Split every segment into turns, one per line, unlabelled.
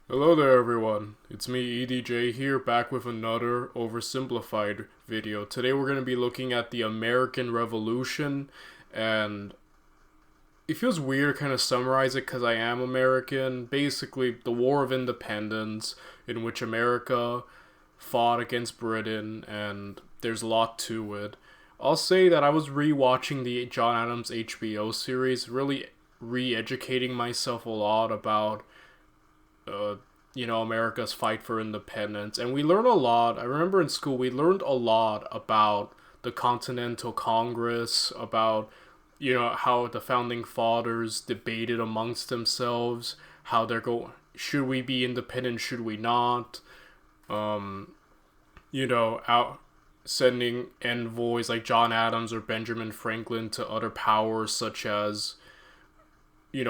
Hello there everyone, it's me EDJ here back with another oversimplified video. Today we're going to be looking at the American Revolution, and it feels weird kind of summarize it because I am American. Basically the War of Independence in which America fought against Britain, and there's a lot to it. I'll say that I was re-watching the John Adams HBO series, really re-educating myself a lot about uh, America's fight for independence. And we learned a lot. I remember in school we learned a lot about the Continental Congress, about, how the founding fathers debated amongst themselves, how they're going, should we be independent, should we not? Um, out sending envoys like John Adams or Benjamin Franklin to other powers such as,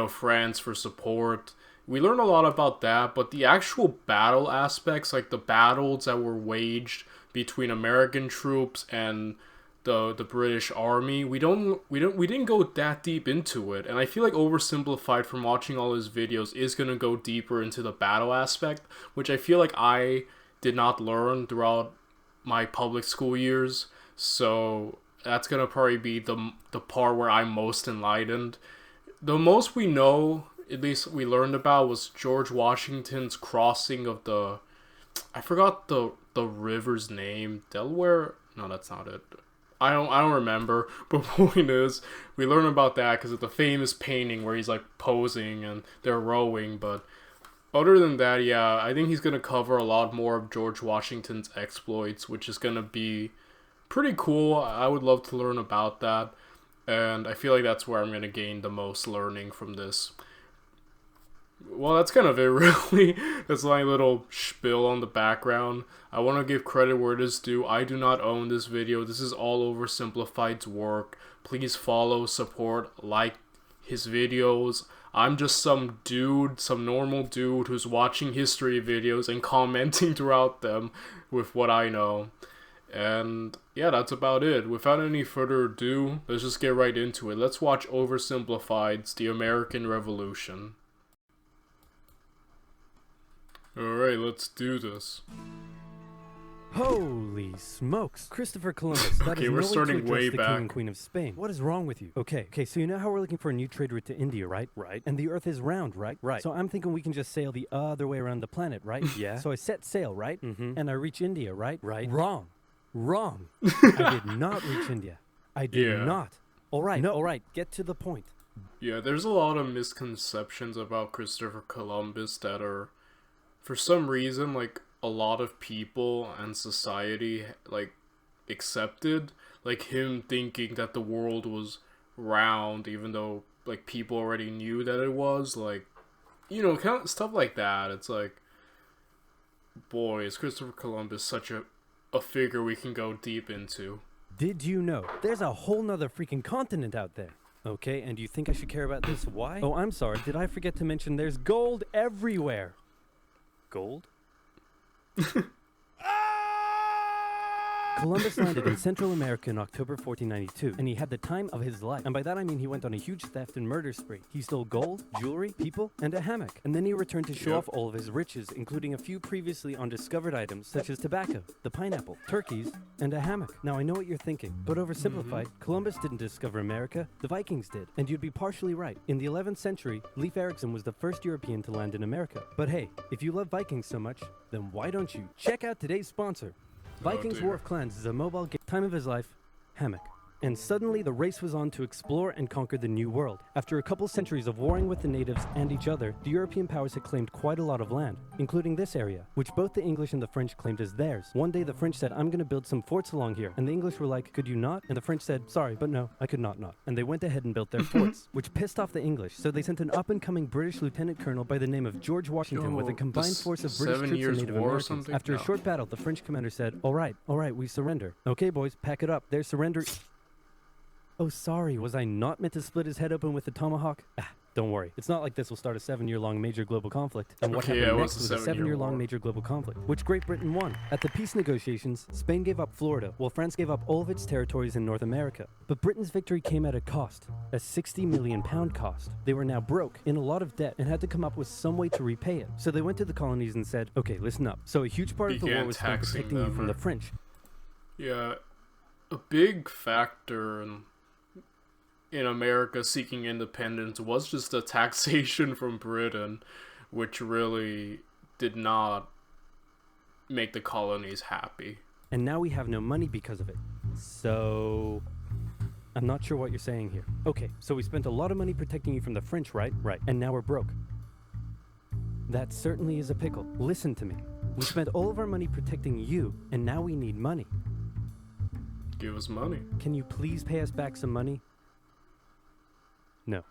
France for support. We learned a lot about that, but the actual battle aspects, like the battles that were waged between American troops and the British Army, we didn't go that deep into it. And I feel like Oversimplified from watching all his videos is gonna go deeper into the battle aspect, which I feel like I did not learn throughout my public school years. So that's gonna probably be the part where I'm most enlightened. The most we know, at least we learned about, was George Washington's crossing of I forgot the river's name. Delaware? No, that's not it. I don't remember. But point is, we learn about that because of the famous painting where he's like posing and they're rowing. But other than that, yeah, I think he's gonna cover a lot more of George Washington's exploits, which is gonna be pretty cool. I would love to learn about that, and I feel like that's where I'm gonna gain the most learning from this. Well, that's kind of it, really. That's my little spiel on the background. I want to give credit where it is due. I do not own this video. This is all Oversimplified's work. Please follow, support, like his videos. I'm just some dude, some normal dude who's watching history videos and commenting throughout them with what I know. And yeah, that's about it. Without any further ado, let's just get right into it. Let's watch Oversimplified's The American Revolution. Alright, let's do this.
Holy smokes! Christopher Columbus, that
Okay,
is
we're
no
starting
way to
way
address the
back.
King and Queen of Spain. What is wrong with you? Okay, so you know how we're looking for a new trade route to India, right? Right. And the Earth is round, right? Right. So I'm thinking we can just sail the other way around the planet, right? Yeah. So I set sail, right? Mm-hmm. And I reach India, right? Right. Wrong. Wrong. I did not reach India. I did not. All right. No. All right. Get to the point.
Yeah, there's a lot of misconceptions about Christopher Columbus that are, for some reason, like, a lot of people and society, like, accepted. Like, him thinking that the world was round, even though, like, people already knew that it was. Like, kind of stuff like that. It's like, boy, is Christopher Columbus such a figure we can go deep into.
Did you know there's a whole nother freaking continent out there? Okay, and do you think I should care about this? Why? Oh, I'm sorry. Did I forget to mention there's gold everywhere? Gold? Columbus landed in Central America in October 1492, and he had the time of his life. And by that I mean he went on a huge theft and murder spree. He stole gold, jewelry, people, and a hammock. And then he returned to show off all of his riches, including a few previously undiscovered items such as tobacco, the pineapple, turkeys, and a hammock. Now I know what you're thinking, but oversimplified, Columbus didn't discover America, the Vikings did. And you'd be partially right. In the 11th century, Leif Erikson was the first European to land in America. But hey, if you love Vikings so much, then why don't you check out today's sponsor? Vikings War of Clans is a mobile game. Time of his life, hammock. And suddenly the race was on to explore and conquer the new world. After a couple centuries of warring with the natives and each other, the European powers had claimed quite a lot of land, including this area, which both the English and the French claimed as theirs. One day the French said, I'm gonna build some forts along here. And the English were like, could you not? And the French said, sorry, but no, I could not. And they went ahead and built their forts, which pissed off the English. So they sent an up-and-coming British lieutenant colonel by the name of George Washington with a combined force of British troops and Native Americans. After a short battle, the French commander said, all right, we surrender. Okay, boys, pack it up. There's surrender. Oh, sorry, was I not meant to split his head open with a tomahawk? Don't worry, it's not like this will start a 7-year-long major global conflict. And what
Okay,
happened
yeah,
next was a 7-year-long
war.
major global conflict, which Great Britain won. At the peace negotiations, Spain gave up Florida, while France gave up all of its territories in North America. But Britain's victory came at a cost, a £60 million cost. They were now broke, in a lot of debt, and had to come up with some way to repay it. So they went to the colonies and said, okay, listen up. So a huge part of the war was spent protecting you from the French.
Yeah, a big factor in America seeking independence was just the taxation from Britain, which really did not make the colonies happy.
And now we have no money because of it. So I'm not sure what you're saying here. Okay, so we spent a lot of money protecting you from the French, right? Right. And now we're broke. That certainly is a pickle. Listen to me. We spent all of our money protecting you, and now we need money.
Give us money.
Can you please pay us back some money? No.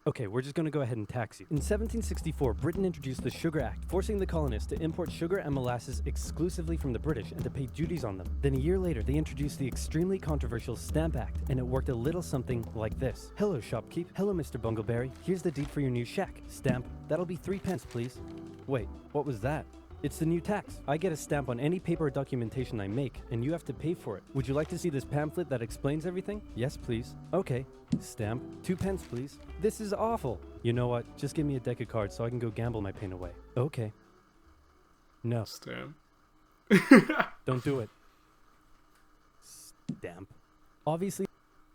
Okay, we're just going to go ahead and tax you. In 1764, Britain introduced the Sugar Act, forcing the colonists to import sugar and molasses exclusively from the British and to pay duties on them. Then a year later, they introduced the extremely controversial Stamp Act, and it worked a little something like this. Hello, shopkeep. Hello, Mr. Bungleberry. Here's the deed for your new shack. Stamp. That'll be 3 pence, please. Wait, what was that? It's the new tax. I get a stamp on any paper or documentation I make, and you have to pay for it. Would you like to see this pamphlet that explains everything? Yes, please. Okay. Stamp. 2 pence, please. This is awful. You know what? Just give me a deck of cards so I can go gamble my pain away. Okay. No.
Stamp.
Don't do it. Stamp. Obviously.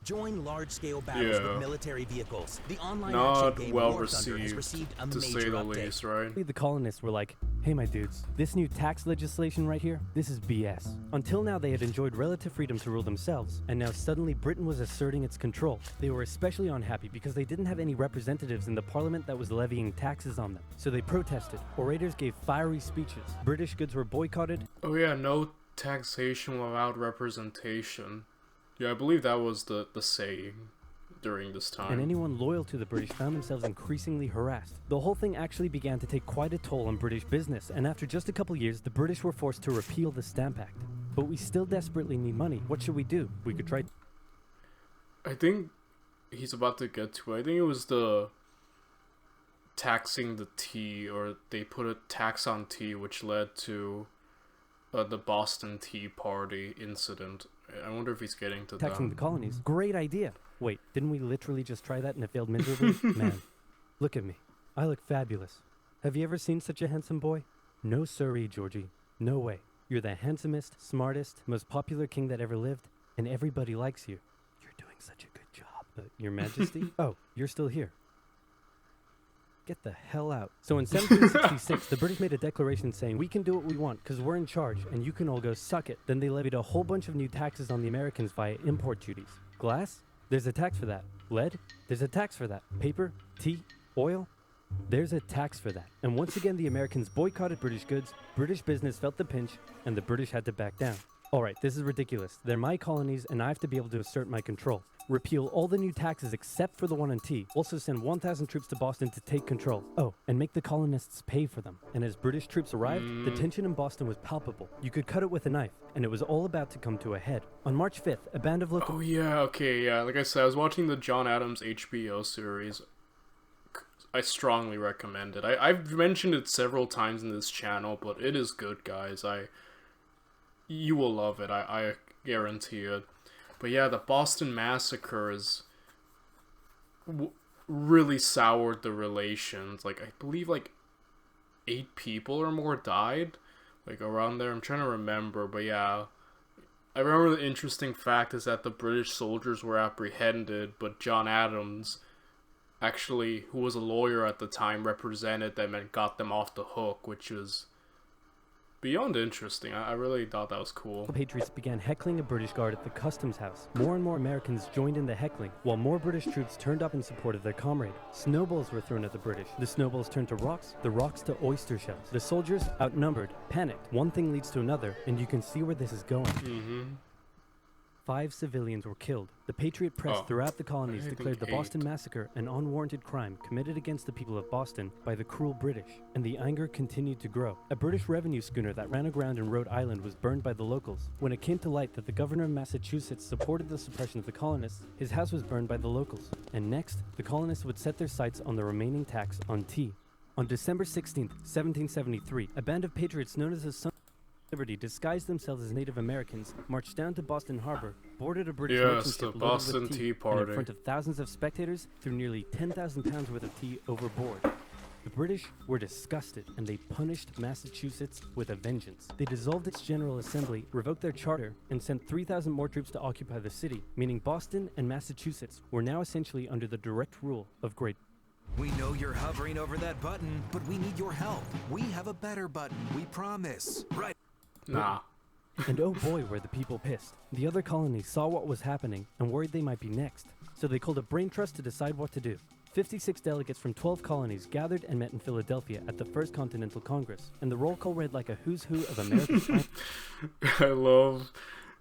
Join large-scale battles with military vehicles. The online
not
action game
well
War Thunder has
received,
received a
to
major
say the
update.
least, right?
The colonists were like, hey my dudes, this new tax legislation right here, this is BS. Until now they had enjoyed relative freedom to rule themselves, and now suddenly Britain was asserting its control. They were especially unhappy because they didn't have any representatives in the parliament that was levying taxes on them. So they protested. Orators gave fiery speeches. British goods were boycotted.
Oh yeah, no taxation without representation. Yeah, I believe that was the saying during this time.
And anyone loyal to the British found themselves increasingly harassed. The whole thing actually began to take quite a toll on British business, and after just a couple years, the British were forced to repeal the Stamp Act. But we still desperately need money. What should we do? We could try...
I think he's about to get to it. I think it was the taxing the tea, or they put a tax on tea, which led to the Boston Tea Party incident. I wonder if he's getting to
taxing
that.
the colonies. Great idea. Wait, didn't we literally just try that and it failed miserably? Man, look at me. I look fabulous. Have you ever seen such a handsome boy? No siree, Georgie. No way. You're the handsomest, smartest, most popular king that ever lived, and everybody likes you. You're doing such a good job. Your Majesty? Oh, you're still here. Get the hell out. So in 1766, the British made a declaration saying, we can do what we want because we're in charge and you can all go suck it. Then they levied a whole bunch of new taxes on the Americans via import duties. Glass? There's a tax for that. Lead? There's a tax for that. Paper? Tea? Oil? There's a tax for that. And once again, the Americans boycotted British goods, British business felt the pinch, and the British had to back down. Alright, this is ridiculous. They're my colonies and I have to be able to assert my control. Repeal all the new taxes except for the one on tea. Also send 1,000 troops to Boston to take control. Oh, and make the colonists pay for them. And as British troops arrived, the tension in Boston was palpable. You could cut it with a knife, and it was all about to come to a head. On March 5th, a band of local...
Oh yeah, okay, yeah. Like I said, I was watching the John Adams HBO series. I strongly recommend it. I've mentioned it several times in this channel, but it is good, guys. You will love it. I guarantee it. But yeah, the Boston Massacre is really soured the relations. Like, I believe, 8 people or more died. Like, around there. I'm trying to remember, but yeah. I remember the interesting fact is that the British soldiers were apprehended, but John Adams, actually, who was a lawyer at the time, represented them and got them off the hook, which was beyond interesting. I really thought that was cool.
Patriots began heckling a British guard at the customs house. More and more Americans joined in the heckling, while more British troops turned up in support of their comrade. Snowballs were thrown at the British. The snowballs turned to rocks, the rocks to oyster shells. The soldiers, outnumbered, panicked. One thing leads to another, and you can see where this is going. 5 civilians were killed. The Patriot press throughout the colonies
I think
declared the
8.
Boston Massacre an unwarranted crime committed against the people of Boston by the cruel British, and the anger continued to grow. A British revenue schooner that ran aground in Rhode Island was burned by the locals. When it came to light that the governor of Massachusetts supported the suppression of the colonists, his house was burned by the locals. And next, the colonists would set their sights on the remaining tax on tea. On December 16, 1773, a band of patriots known as the Sons of Liberty disguised themselves as Native Americans, marched down to Boston Harbor, boarded a British merchant
Yes, the
ship loaded
Boston
with
Tea
tea, and
Party.
in front of thousands of spectators, threw nearly 10,000 pounds worth of tea overboard. The British were disgusted, and they punished Massachusetts with a vengeance. They dissolved its General Assembly, revoked their charter, and sent 3,000 more troops to occupy the city, meaning Boston and Massachusetts were now essentially under the direct rule of Great Britain.
We know you're hovering over that button, but we need your help. We have a better button, we promise. Right.
Nah.
And oh boy, were the people pissed. The other colonies saw what was happening and worried they might be next. So they called a brain trust to decide what to do. 56 delegates from 12 colonies gathered and met in Philadelphia at the First Continental Congress, and the roll call read like a who's who of American
I love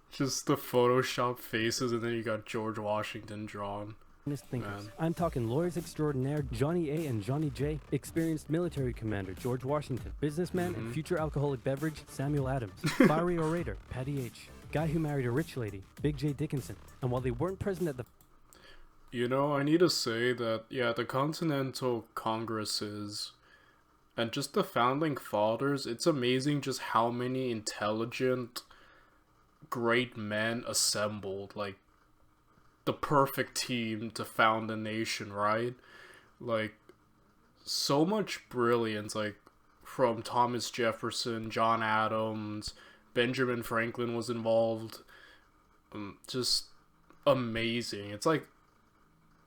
just the Photoshop faces, and then you got George Washington drawn.
thinkers.
Man.
I'm talking lawyers extraordinaire Johnny A and Johnny J, experienced military commander George Washington, businessman and future alcoholic beverage Samuel Adams, fiery orator Patty H, guy who married a rich lady Big J Dickinson. And while they weren't present at the
You know, I need to say that, yeah, the Continental Congresses and just the Founding Fathers, it's amazing just how many intelligent, great men assembled. Like, the perfect team to found a nation, right? Like, so much brilliance, like, from Thomas Jefferson, John Adams, Benjamin Franklin was involved. Just amazing. It's like,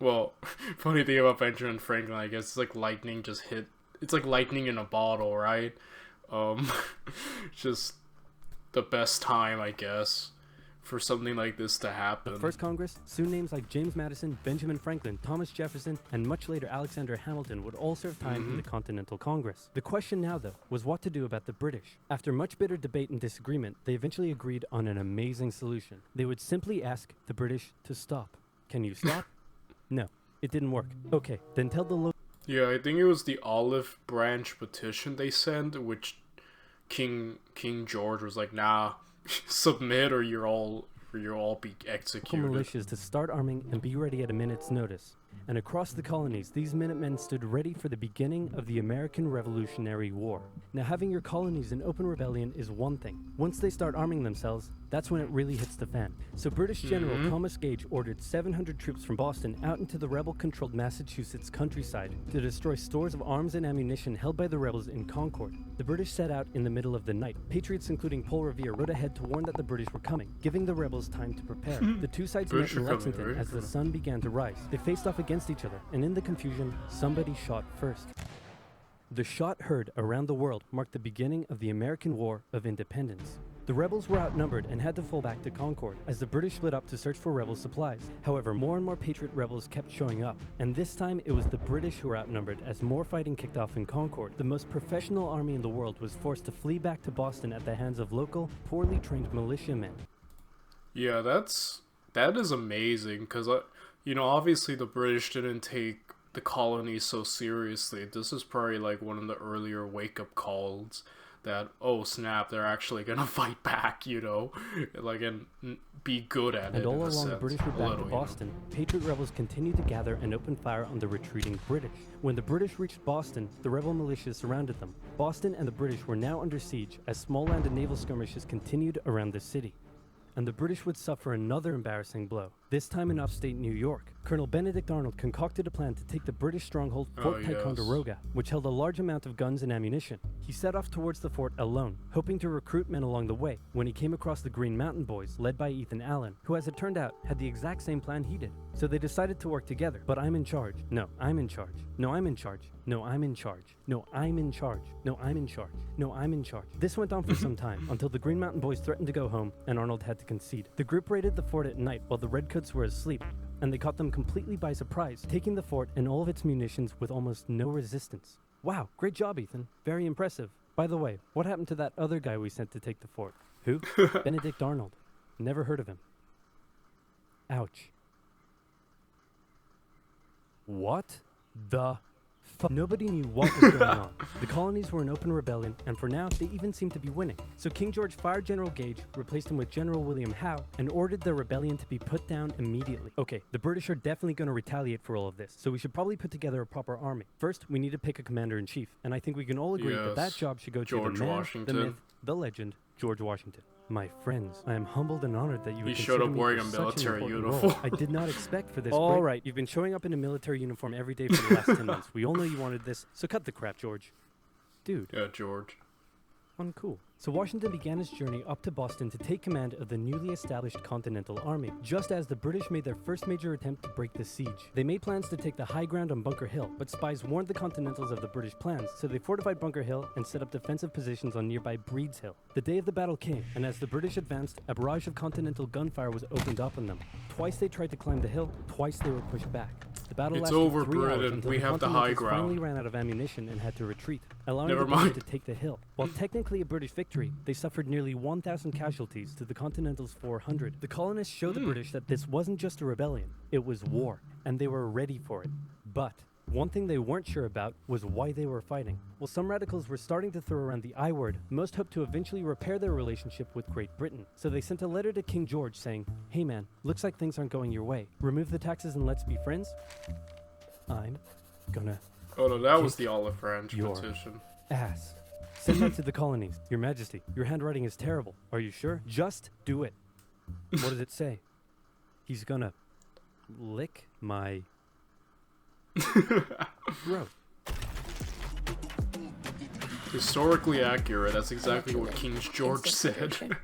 well, funny thing about Benjamin Franklin, I guess, it's like lightning just hit. It's like lightning in a bottle, right? Just the best time, I guess, for something like this to happen.
The First Congress, soon names like James Madison, Benjamin Franklin, Thomas Jefferson, and much later Alexander Hamilton would all serve time in the Continental Congress. The question now, though, was what to do about the British. After much bitter debate and disagreement, they eventually agreed on an amazing solution. They would simply ask the British to stop. Can you stop? No, it didn't work. Okay, then tell the local...
Yeah, I think it was the Olive Branch petition they sent, which King George was like, nah, submit or you'll all be executed.
militias to start arming and be ready at a minute's notice. And across the colonies, these Minutemen stood ready for the beginning of the American Revolutionary War. Now, having your colonies in open rebellion is one thing. Once they start arming themselves, that's when it really hits the fan. So British General Thomas Gage ordered 700 troops from Boston out into the rebel-controlled Massachusetts countryside to destroy stores of arms and ammunition held by the rebels in Concord. The British set out in the middle of the night. Patriots including Paul Revere rode ahead to warn that the British were coming, giving the rebels time to prepare. The two sides met
British
in
are coming,
Lexington
right?
as the sun began to rise. They faced off against each other, and in the confusion, somebody shot first. The shot heard around the world marked the beginning of the American War of Independence. The rebels were outnumbered and had to fall back to Concord as the British split up to search for rebel supplies. However, more and more Patriot rebels kept showing up, and this time it was the British who were outnumbered as more fighting kicked off in Concord. The most professional army in the world was forced to flee back to Boston at the hands of local, poorly trained militiamen.
Yeah, that is amazing, because, you know, obviously the British didn't take the colonies so seriously. This is probably like one of the earlier wake-up calls that, oh snap, they're actually gonna fight back, you know, like, and be good at it.
And all
in a
along the
sense.
British were
A
back
little,
to
you know.
Boston, Patriot rebels continued to gather and open fire on the retreating British. When the British reached Boston, the rebel militias surrounded them. Boston and the British were now under siege as small land and naval skirmishes continued around the city. And the British would suffer another embarrassing blow, this time in upstate New York. Colonel Benedict Arnold concocted a plan to take the British stronghold Fort Ticonderoga, which held a large amount of guns and ammunition. He set off towards the fort alone, hoping to recruit men along the way, when he came across the Green Mountain Boys, led by Ethan Allen, who, as it turned out, had the exact same plan he did. So they decided to work together. But I'm in charge. No, I'm in charge. No, I'm in charge. No, I'm in charge. No, I'm in charge. No, I'm in charge. No, I'm in charge. This went on for some time, until the Green Mountain Boys threatened to go home, and Arnold had to concede. The group raided the fort at night while the Redcoats were asleep, and they caught them completely by surprise, taking the fort and all of its munitions with almost no resistance. Wow, great job, Ethan. Very impressive. By the way, what happened to that other guy we sent to take the fort? Who? Benedict Arnold. Never heard of him. Ouch. What the fuck? Nobody knew what was going on. The colonies were in open rebellion, and for now, they even seemed to be winning. So King George fired General Gage, replaced him with General William Howe, and ordered the rebellion to be put down immediately. Okay, the British are definitely going to retaliate for all of this, so we should probably put together a proper army. First, we need to pick a commander-in-chief, and I think we can all agree that that job should go to
George
the man,
Washington.
the myth, the legend, George Washington. My friends, I am humbled and honored that you would
showed
consider
up
me
wearing
for
a
such an
military
important
uniform.
role. I did not expect for this. All right, you've been showing up in a military uniform every day for the last 10 months. We all know you wanted this, so cut the crap, George. Dude.
Yeah, George.
Uncool. So Washington began his journey up to Boston to take command of the newly established Continental Army, just as the British made their first major attempt to break the siege. They made plans to take the high ground on Bunker Hill, but spies warned the Continentals of the British plans, so they fortified Bunker Hill and set up defensive positions on nearby Breed's Hill. The day of the battle came, and as the British advanced, a barrage of Continental gunfire was opened up on them. Twice they tried to climb the hill, twice they were pushed back. The battle
It's
lasted
over,
3 hours
Britain.
until
We
the
have the high
Continentals finally
ground.
ran out of ammunition and had to retreat, allowing
Never
the British
mind.
to take the hill. While technically a British victory, they suffered nearly 1,000 casualties to the Continental's 400. The colonists showed the British that this wasn't just a rebellion, it was war, and they were ready for it. But one thing they weren't sure about was why they were fighting. While some radicals were starting to throw around the I word, most hoped to eventually repair their relationship with Great Britain. So they sent a letter to King George saying, "Hey man, looks like things aren't going your way. Remove the taxes and let's be friends." I'm gonna
Oh no, that was
Kick
the Olive Branch
your
petition.
ass. Send that to the colonies. Your Majesty, your handwriting is terrible. Are you sure? Just do it. What does it say? He's gonna lick my throat.
Historically accurate, that's exactly what King George said.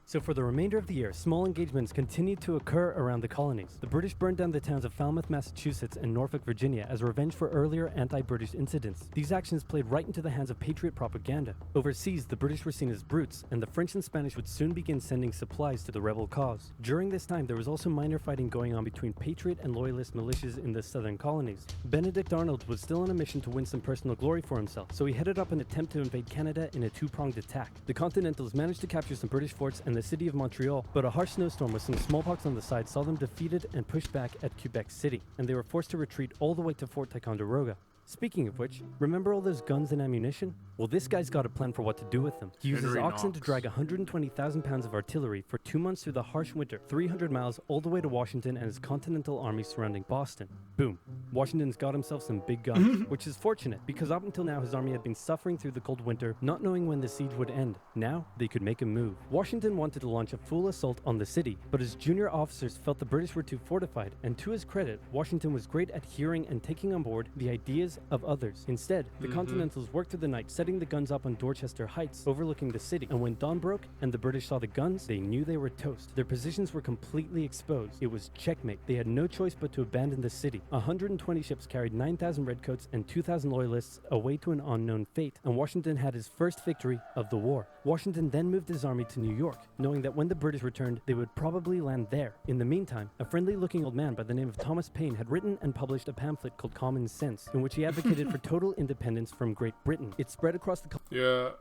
So for the remainder of the year, small engagements continued to occur around the colonies. The British burned down the towns of Falmouth, Massachusetts and Norfolk, Virginia as revenge for earlier anti-British incidents. These actions played right into the hands of patriot propaganda. Overseas, the British were seen as brutes, and the French and Spanish would soon begin sending supplies to the rebel cause. During this time, there was also minor fighting going on between patriot and loyalist militias in the southern colonies. Benedict Arnold was still on a mission to win some personal glory for himself, so he headed up an attempt to invade Canada in a two-pronged attack. The Continentals managed to capture some British forts and the city of Montreal, but a harsh snowstorm with some smallpox on the side saw them defeated and pushed back at Quebec City, and they were forced to retreat all the way to Fort Ticonderoga. Speaking of which, remember all those guns and ammunition? Well, this guy's got a plan for what to do with them. He uses
Henry
oxen to
Knox.
drag 120,000 pounds of artillery for 2 months through the harsh winter, 300 miles all the way to Washington and his Continental Army surrounding Boston. Boom. Washington's got himself some big guns, which is fortunate because up until now his army had been suffering through the cold winter, not knowing when the siege would end. Now, they could make a move. Washington wanted to launch a full assault on the city, but his junior officers felt the British were too fortified, and to his credit, Washington was great at hearing and taking on board the ideas of others. Instead, the Continentals worked through the night, setting the guns up on Dorchester Heights, overlooking the city, and when dawn broke and the British saw the guns, they knew they were toast. Their positions were completely exposed. It was checkmate. They had no choice but to abandon the city. 120 ships carried 9,000 redcoats and 2,000 loyalists away to an unknown fate, and Washington had his first victory of the war. Washington then moved his army to New York, knowing that when the British returned, they would probably land there. In the meantime, a friendly-looking old man by the name of Thomas Paine had written and published a pamphlet called Common Sense, in which he advocated for total independence from Great Britain. It spread across the
Yeah,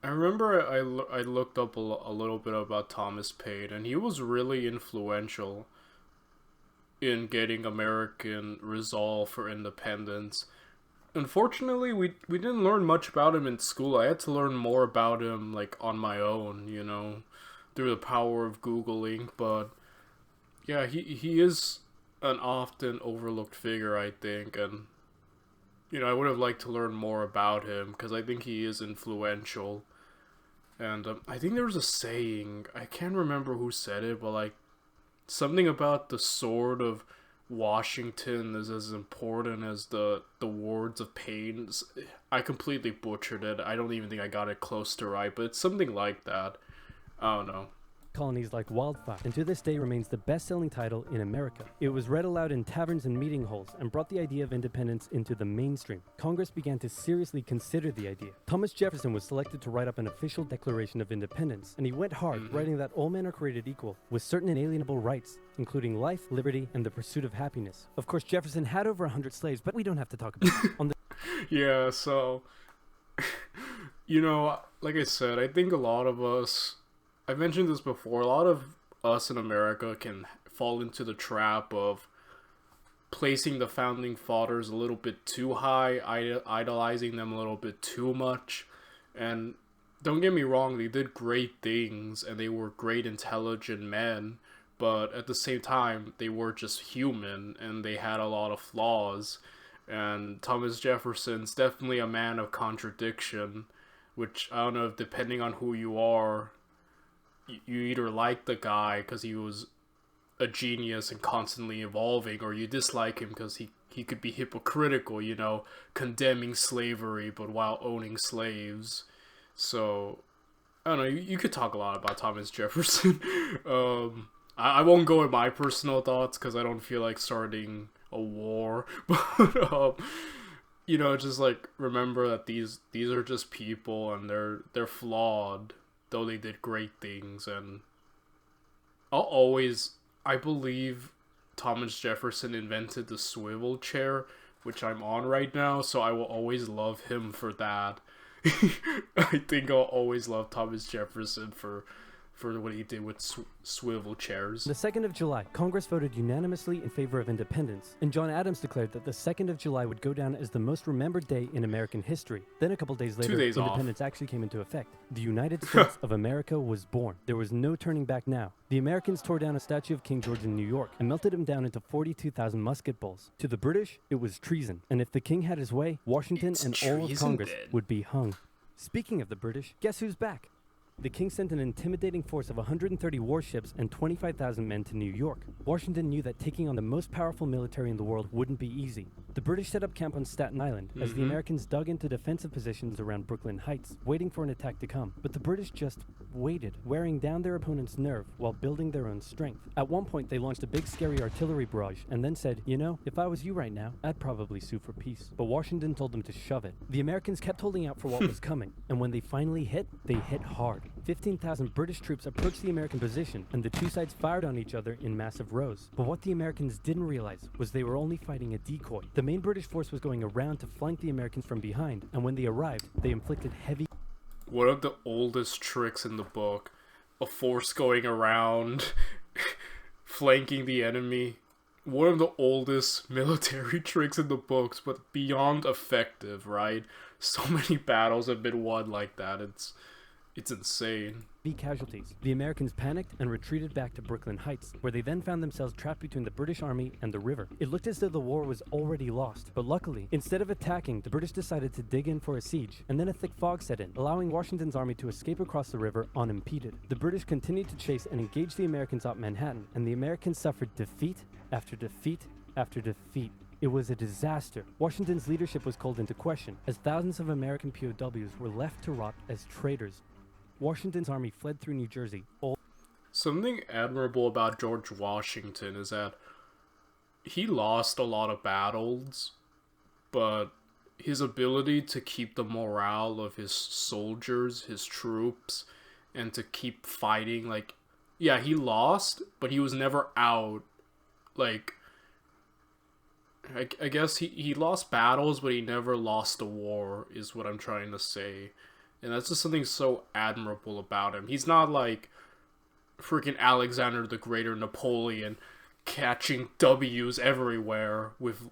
I remember I looked up a little bit about Thomas Paine, and he was really influential in getting American resolve for independence. Unfortunately, we didn't learn much about him in school. I had to learn more about him, like, on my own, you know, through the power of Googling. But, yeah, he is an often overlooked figure, I think, and, you know, I would have liked to learn more about him, because I think he is influential. And I think there was a saying, I can't remember who said it, but, like, something about the sword of Washington is as important as the words of Paine. I completely butchered it. I don't even think I got it close to right, but it's something like that. I don't know.
colonies like wildfire, and to this day remains the best-selling title in America. It was read aloud in taverns and meeting halls and brought the idea of independence into the mainstream. Congress began to seriously consider the idea. Thomas Jefferson was selected to write up an official Declaration of Independence, and he went hard, writing that all men are created equal, with certain inalienable rights, including life, liberty, and the pursuit of happiness. Of course, Jefferson had over 100 slaves, but we don't have to talk about it. On the
Yeah, so, you know, like I said, I think a lot of us, I mentioned this before, a lot of us in America can fall into the trap of placing the founding fathers a little bit too high, idolizing them a little bit too much. And don't get me wrong, they did great things and they were great intelligent men, but at the same time they were just human and they had a lot of flaws. And Thomas Jefferson's definitely a man of contradiction, which I don't know if, depending on who you are, you either like the guy because he was a genius and constantly evolving, or you dislike him because he could be hypocritical, you know, condemning slavery but while owning slaves. So I don't know, you could talk a lot about Thomas Jefferson. I won't go in my personal thoughts because I don't feel like starting a war, but you know, just like remember that these are just people and they're flawed, though they did great things. And I believe Thomas Jefferson invented the swivel chair, which I'm on right now, so I will always love him for that. I think I'll always love Thomas Jefferson for what he did with swivel chairs.
The 2nd of July, Congress voted unanimously in favor of independence, and John Adams declared that the 2nd of July would go down as the most remembered day in American history. Then a couple days later, independence actually came into effect. The United States of America was born. There was no turning back now. The Americans tore down a statue of King George in New York and melted him down into 42,000 musket balls. To the British, it was treason, and if the king had his way, Washington and all of Congress would be hung. Speaking of the British, guess who's back? The king sent an intimidating force of 130 warships and 25,000 men to New York. Washington knew that taking on the most powerful military in the world wouldn't be easy. The British set up camp on Staten Island as the Americans dug into defensive positions around Brooklyn Heights, waiting for an attack to come. But the British just waited, wearing down their opponent's nerve while building their own strength. At one point, they launched a big scary artillery barrage and then said, you know, if I was you right now, I'd probably sue for peace. But Washington told them to shove it. The Americans kept holding out for what was coming, and when they finally hit, they hit hard. 15,000 British troops approached the American position, and the two sides fired on each other in massive rows. But what the Americans didn't realize was they were only fighting a decoy. The main British force was going around to flank the Americans from behind, and when they arrived, they inflicted heavy...
One of the oldest tricks in the book, a force going around, flanking the enemy. One of the oldest military tricks in the books, but beyond effective, right? So many battles have been won like that, it's insane.
Casualties. The Americans panicked and retreated back to Brooklyn Heights, where they then found themselves trapped between the British army and the river. It looked as though the war was already lost, but luckily, instead of attacking, the British decided to dig in for a siege, and then a thick fog set in, allowing Washington's army to escape across the river unimpeded. The British continued to chase and engage the Americans at Manhattan, and the Americans suffered defeat after defeat after defeat. It was a disaster. Washington's leadership was called into question, as thousands of American POWs were left to rot as traitors. Washington's army fled through New Jersey.
Something admirable about George Washington is that he lost a lot of battles, but his ability to keep the morale of his soldiers, his troops, and to keep fighting, like, yeah, he lost, but he was never out. Like, I guess he lost battles, but he never lost a war, is what I'm trying to say. And that's just something so admirable about him. He's not like freaking Alexander the Great or Napoleon catching W's everywhere with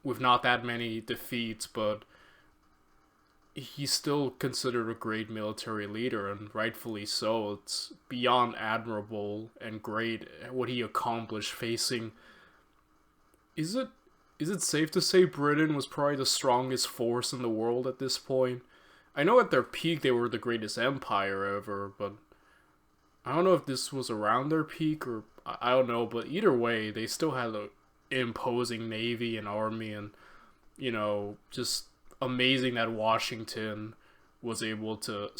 not that many defeats, but he's still considered a great military leader, and rightfully so. It's beyond admirable and great what he accomplished facing... Is it safe to say Britain was probably the strongest force in the world at this point? I know at their peak they were the greatest empire ever, but I don't know if this was around their peak, or I don't know, but either way, they still had an imposing navy and army, and, you know, just amazing that Washington was able to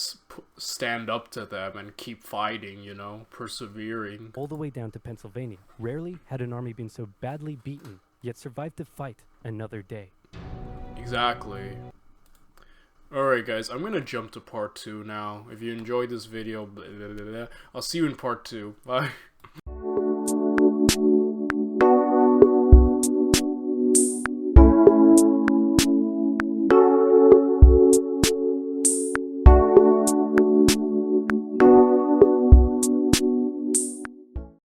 stand up to them and keep fighting, you know, persevering.
All the way down to Pennsylvania. Rarely had an army been so badly beaten, yet survived to fight another day.
Exactly. Alright guys, I'm gonna jump to part 2 now. If you enjoyed this video, I'll see you in part 2. Bye.